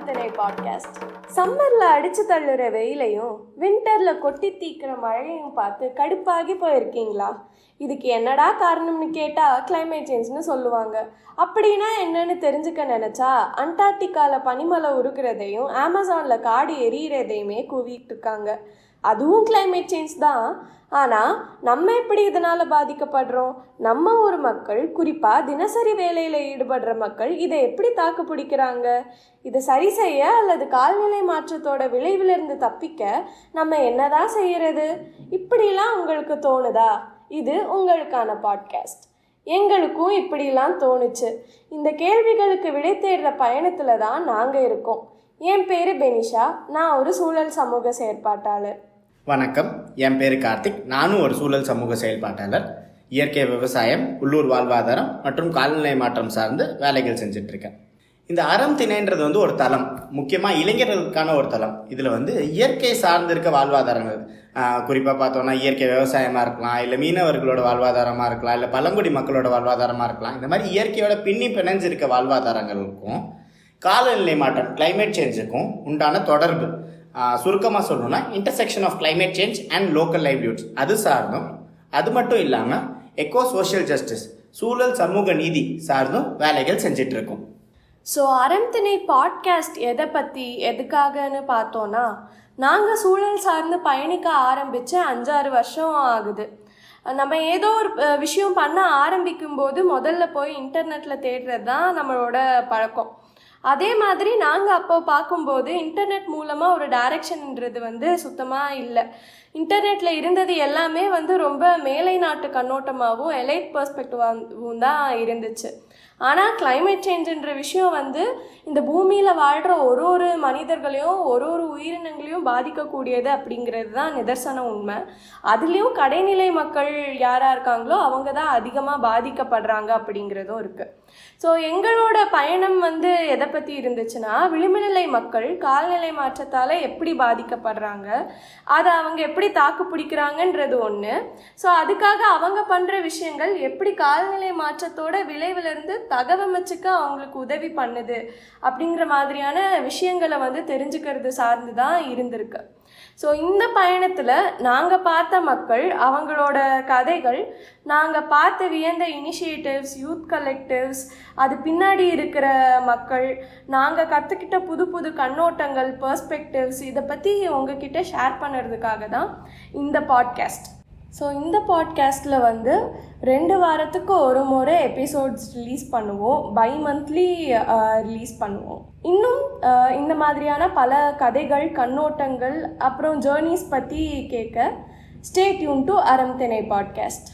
திணை பாட்காஸ்ட். சம்மர்ல அடிச்சு தள்ளுற வெயிலையும் வின்டர்ல கொட்டி தீக்கிற மழையும் பார்த்து கடுப்பாகி போயிருக்கீங்களா? இதுக்கு என்னடா காரணம்னு கேட்டா கிளைமேட் சேஞ்ச்னு சொல்லுவாங்க. அப்படின்னா என்னன்னு தெரிஞ்சுக்க நினைச்சா அண்டார்டிகால பனிமலை உருகிறதையும் அமேசான்ல காடு எரியிறதையுமே கூவிட்டு இருக்காங்க. அதுவும் கிளைமேட் சேஞ்ச் தான். ஆனால் நம்ம எப்படி இதனால் பாதிக்கப்படுறோம்? நம்ம ஊர் மக்கள், குறிப்பாக தினசரி வேலையில் ஈடுபடுற மக்கள் இதை எப்படி தாக்கு பிடிக்கிறாங்க? இதை சரி செய்ய அல்லது காலநிலை மாற்றத்தோட விளைவிலிருந்து தப்பிக்க நம்ம என்னதான் செய்யறது? இப்படிலாம் உங்களுக்கு தோணுதா? இது உங்களுக்கான பாட்காஸ்ட். எங்களுக்கும் இப்படிலாம் தோணுச்சு. இந்த கேள்விகளுக்கு விடை தேடுற பயணத்தில் தான் நாங்கள் இருக்கோம். என் பேர் பெனிஷா. நான் ஒரு சூழல் சமூக செயற்பாட்டாளர். வணக்கம், என் பேர் கார்த்திக். நானும் ஒரு சூழல் சமூக செயல்பாட்டாளர். இயற்கை விவசாயம், உள்ளூர் வாழ்வாதாரம் மற்றும் காலநிலை மாற்றம் சார்ந்து வேலைகள் செஞ்சிட்ருக்கேன். இந்த அறம் திணைன்றது ஒரு தளம், முக்கியமாக இளைஞர்களுக்கான ஒரு தளம். இதில் இயற்கை சார்ந்து இருக்க வாழ்வாதாரங்கள், குறிப்பாக பார்த்தோன்னா இயற்கை விவசாயமாக இருக்கலாம், இல்லை மீனவர்களோட வாழ்வாதாரமாக இருக்கலாம், இல்லை பழங்குடி மக்களோட வாழ்வாதாரமாக இருக்கலாம். இந்த மாதிரி இயற்கையோட பிணைஞ்சிருக்க வாழ்வாதாரங்களுக்கும் காலநிலை மாற்றம், கிளைமேட் சேஞ்சுக்கும் உண்டான தொடர்பு, சுருக்கமாக சொல்லணும்னா intersection of climate change and local livelihoods, அது சார்ந்தும், அது மட்டும் இல்லாமல் எக்கோ சோஷியல் ஜஸ்டிஸ், சூழல் சமூக நீதி சார்ந்தும் வேலைகள் செஞ்சிட்டு இருக்கோம். ஸோ அறம் திணை பாட்காஸ்ட் எதை பற்றி, எதுக்காகன்னு பார்த்தோன்னா, நாங்கள் சூழல் சார்ந்து பயணிக்க ஆரம்பித்து 5-6 வருஷம் ஆகுது. நம்ம ஏதோ ஒரு விஷயம் பண்ண ஆரம்பிக்கும்போது முதல்ல போய் இன்டர்நெட்டில் தேடுறது தான் நம்மளோட பழக்கம். அதே மாதிரி நாங்கள் அப்போ பார்க்கும்போது இன்டர்நெட் மூலமாக ஒரு டைரக்ஷன்ன்றது சுத்தமாக இல்லை. இன்டர்நெட்டில் இருந்தது எல்லாமே ரொம்ப மேலை நாட்டு கண்ணோட்டமாகவும் எலைட் பெர்ஸ்பெக்டிவாகவும் தான் இருந்துச்சு. ஆனால் கிளைமேட் சேஞ்சுன்ற விஷயம் இந்த பூமியில் வாழ்கிற ஒரு மனிதர்களையும் ஒரு உயிரினங்களையும் பாதிக்கக்கூடியது அப்படிங்கிறது தான் நிதர்சன உண்மை. அதுலேயும் கடைநிலை மக்கள் யாராக இருக்காங்களோ அவங்க தான் அதிகமாக பாதிக்கப்படுறாங்க அப்படிங்கிறதும் இருக்குது. ஸோ எங்களோட பயணம் எதை பற்றி இருந்துச்சுன்னா, விளிம்புநிலை மக்கள் காலநிலை மாற்றத்தால் எப்படி பாதிக்கப்படுறாங்க, அதை அவங்க எப்படி தாக்கு பிடிக்கிறாங்கன்றது ஒன்று. ஸோ அதுக்காக அவங்க பண்ணுற விஷயங்கள் எப்படி காலநிலை மாற்றத்தோட விளைவிலிருந்து தகவமைச்சுக்க அவங்களுக்கு உதவி பண்ணுது அப்படிங்கிற மாதிரியான விஷயங்களை தெரிஞ்சுக்கிறது சார்ந்து தான் இருந்திருக்கு. ஸோ இந்த பயணத்தில் நாங்கள் பார்த்த மக்கள், அவங்களோட கதைகள், நாங்கள் பார்த்து வியந்த இனிஷியேட்டிவ்ஸ், யூத் கலெக்டிவ்ஸ், அது பின்னாடி இருக்கிற மக்கள், நாங்கள் கற்றுக்கிட்ட புது கண்ணோட்டங்கள், பெர்ஸ்பெக்டிவ்ஸ், இதை பற்றி உங்ககிட்ட ஷேர் பண்ணுறதுக்காக தான் இந்த பாட்காஸ்ட். ஸோ இந்த பாட்காஸ்ட்டில் 2 வாரத்துக்கு ஒரு முறை எபிசோட்ஸ் ரிலீஸ் பண்ணுவோம். பை-மந்த்லி ரிலீஸ் பண்ணுவோம். இன்னும் இந்த மாதிரியான பல கதைகள், கண்ணோட்டங்கள், அப்புறம் ஜேர்னிஸ் பற்றி கேட்க ஸ்டே டியூன் டு அறம் திணை பாட்காஸ்ட்.